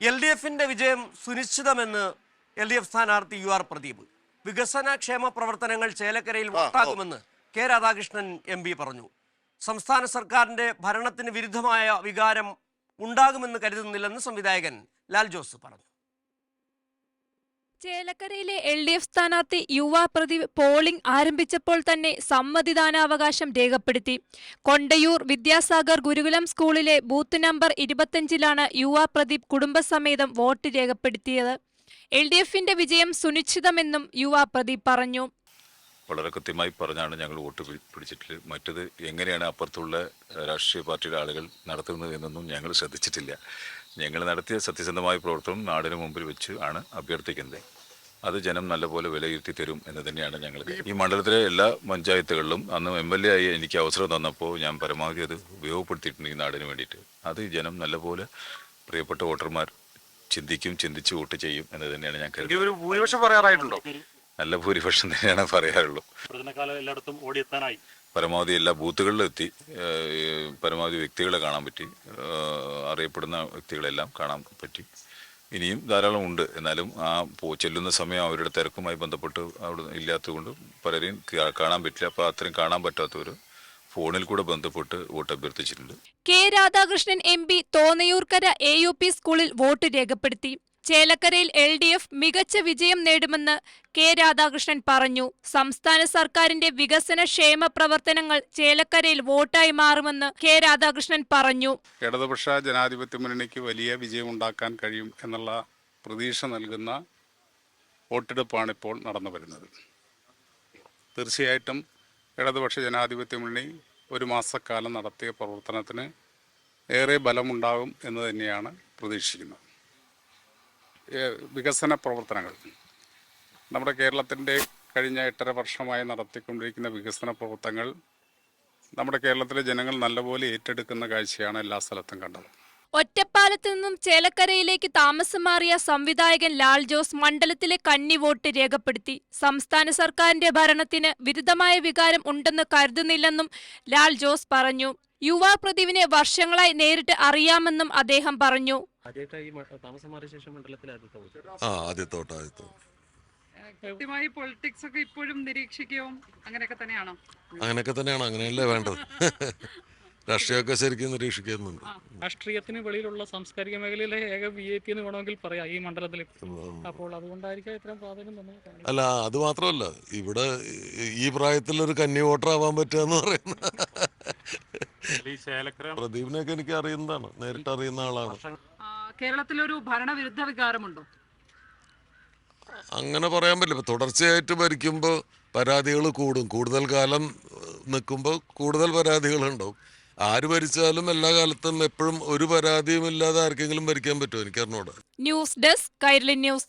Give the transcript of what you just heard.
LDFിന്റെ വിജയം സുനിശ്ചിതമെന്ന് LDF സ്ഥാനാർത്ഥി UR Pradeep. വികസന ക്ഷേമ പ്രവർത്തനങ്ങൾ ചേലക്കരയിൽ വോട്ടാകുമെന്ന് കെ രാധാകൃഷ്ണൻ MP പറഞ്ഞു. സംസ്ഥാന സർക്കാരിന്റെ ഭരണത്തിന് വിരുദ്ധമായ വികാരം ഉണ്ടാകുമെന്ന് കരുതുന്നില്ലെന്ന് സംവിധായകൻ ലാൽ ജോസ് പറഞ്ഞു. ചേലക്കരയിലെ LDF സ്ഥാനാർത്ഥി UR പ്രദീപ് പോളിംഗ് ആരംഭിച്ചപ്പോൾ തന്നെ സമ്മതിദാനാവകാശം രേഖപ്പെടുത്തി. കൊണ്ടയൂർ വിദ്യാസാഗർ ഗുരുകുലം സ്കൂളിലെ ബൂത്ത് നമ്പർ 25-ലാണ് UR പ്രദീപ് കുടുംബസമേതം വോട്ട് രേഖപ്പെടുത്തിയത്. LDFിന്റെ വിജയം സുനിശ്ചിതമെന്നും UR പ്രദീപ് പറഞ്ഞു. വളരെ കൃത്യമായി പറഞ്ഞാണ് ഞങ്ങൾ വോട്ട് പിടിച്ചിട്ടില്ല. മറ്റത് എങ്ങനെയാണ് അപ്പുറത്തുള്ള രാഷ്ട്രീയ പാർട്ടിയുടെ ആളുകൾ നടത്തുന്നത് എന്നൊന്നും ഞങ്ങൾ ശ്രദ്ധിച്ചിട്ടില്ല. ഞങ്ങൾ നടത്തിയ സത്യസന്ധമായ പ്രവർത്തനം നാടിന് മുമ്പിൽ വെച്ച് ആണ് അഭ്യർത്ഥിക്കുന്നത്. അത് ജനം നല്ലപോലെ വിലയിരുത്തി തരും എന്ന് തന്നെയാണ് ഞങ്ങൾ. ഈ മണ്ഡലത്തിലെ എല്ലാ പഞ്ചായത്തുകളിലും അന്ന് MLA ആയി എനിക്ക് അവസരം തന്നപ്പോൾ ഞാൻ പരമാവധി അത് ഉപയോഗപ്പെടുത്തിയിട്ടുണ്ട് ഈ നാടിന് വേണ്ടിയിട്ട്. അത് ജനം നല്ലപോലെ പ്രിയപ്പെട്ട വോട്ടർമാർ ചിന്തിച്ച് വോട്ട് ചെയ്യും എന്ന് തന്നെയാണ് ഞാൻ കരുതുന്നത്. ഭൂരിപക്ഷം പറയാറായിട്ടുണ്ടോ? നല്ല ഭൂരിപക്ഷം തന്നെയാണ് പറയാറുള്ളൂ. എല്ലായിടത്തും ഓടിയെത്താനായി പരമാവധി എല്ലാ ബൂത്തുകളിലും എത്തി. പരമാവധി വ്യക്തികളെ കാണാൻ പറ്റി. അറിയപ്പെടുന്ന വ്യക്തികളെല്ലാം കാണാൻ പറ്റി. ഇനിയും ധാരാളം ഉണ്ട്. എന്നാലും ചെല്ലുന്ന സമയം അവരുടെ തിരക്കുമായി ബന്ധപ്പെട്ട് അവിടെ ഇല്ലാത്തതുകൊണ്ട് പലരെയും കാണാൻ പറ്റില്ല. അപ്പോൾ അത്രയും കാണാൻ പറ്റാത്തവർ ഫോണിൽ കൂടെ ബന്ധപ്പെട്ട് വോട്ട് അഭ്യർത്ഥിച്ചിട്ടുണ്ട്. K Radhakrishnan MP Thonnayurkara AUP സ്കൂളിൽ വോട്ട് രേഖപ്പെടുത്തി. ചേലക്കരയിൽ LDF മികച്ച വിജയം നേടുമെന്ന് കെ രാധാകൃഷ്ണൻ പറഞ്ഞു. സംസ്ഥാന സർക്കാരിന്റെ വികസന ക്ഷേമ പ്രവർത്തനങ്ങൾ ചേലക്കരയിൽ വോട്ടായി മാറുമെന്ന് കെ രാധാകൃഷ്ണൻ പറഞ്ഞു. ഇടതുപക്ഷ ജനാധിപത്യ മുന്നണിക്ക് വലിയ വിജയം ഉണ്ടാക്കാൻ കഴിയും എന്നുള്ള പ്രതീക്ഷ നൽകുന്ന വോട്ടെടുപ്പാണ് ഇപ്പോൾ നടന്നു വരുന്നത്. തീർച്ചയായിട്ടും ഇടതുപക്ഷ ജനാധിപത്യ മുന്നണി ഒരു മാസക്കാലം നടത്തിയ പ്രവർത്തനത്തിന് ഏറെ ബലമുണ്ടാകും എന്ന് തന്നെയാണ് പ്രതീക്ഷിക്കുന്നത്. വികസന പ്രവർത്തനങ്ങൾ നമ്മുടെ കേരളത്തിൻ്റെ കഴിഞ്ഞ 8.5 വർഷമായി നടത്തിക്കൊണ്ടിരിക്കുന്ന വികസന പ്രവർത്തനങ്ങൾ നമ്മുടെ കേരളത്തിലെ ജനങ്ങൾ നല്ലപോലെ ഏറ്റെടുക്കുന്ന കാഴ്ചയാണ് എല്ലാ സ്ഥലത്തും കണ്ടത്. ഒറ്റപ്പാലത്ത് നിന്നും ചേലക്കരയിലേക്ക് താമസം മാറിയ സംവിധായകൻ ലാൽ ജോസ് മണ്ഡലത്തിലെ കന്നി വോട്ട് രേഖപ്പെടുത്തി. സംസ്ഥാന സർക്കാരിന്റെ ഭരണത്തിന് വിരുദ്ധമായ വികാരം ഉണ്ടെന്ന് കരുതുന്നില്ലെന്നും ലാൽ ജോസ് പറഞ്ഞു. UR പ്രദീപിനെ വർഷങ്ങളായി നേരിട്ട് അറിയാമെന്നും അദ്ദേഹം പറഞ്ഞു. കൃത്യമായി പൊളിറ്റിക്സ് ഒക്കെ ഇപ്പോഴും നിരീക്ഷിക്കുകയും അങ്ങനെയൊക്കെ തന്നെയാണോ? അങ്ങനെയല്ലേ വേണ്ടത്. രാഷ്ട്രീയമൊക്കെ ശരിക്കും നിരീക്ഷിക്കുന്നുണ്ട്. രാഷ്ട്രീയത്തിന് വെളിയിലുള്ള സാംസ്കാരിക മേഖലയിലെ ഏക VIP എന്ന് വേണമെങ്കിൽ പറയാം ഈ മണ്ഡലത്തിൽ. അപ്പോൾ അതുകൊണ്ടായിരിക്കും ഇത്രയും പ്രാധാന്യം തന്നെ. അല്ല, അത് മാത്രമല്ല, ഇവിടെ ഈ പ്രായത്തിലൊരു കന്നി വോട്ടർ ആവാൻ പറ്റുക എന്ന് പറയുന്നത് പ്രദീപിനെയൊക്കെ എനിക്ക് അറിയുന്നതാണ്, നേരിട്ട് അറിയുന്ന ആളാണ്. കേരളത്തിലൊരു ഭരണവിരുദ്ധ വികാരമുണ്ടോ? അങ്ങനെ പറയാൻ പറ്റില്ല. തുടർച്ചയായിട്ട് ഭരിക്കുമ്പോൾ പരാതികൾ കൂടും. കൂടുതൽ കാലം നിൽക്കുമ്പോൾ കൂടുതൽ പരാതികളുണ്ടാവും. ആര് ഭരിച്ചാലും എല്ലാ കാലത്തും എപ്പോഴും ഒരു പരാതിയും ഇല്ലാതെ ആർക്കെങ്കിലും ഭരിക്കാൻ പറ്റുമോ? എനിക്കറിഞ്ഞൂടാ. News desk Kairali news.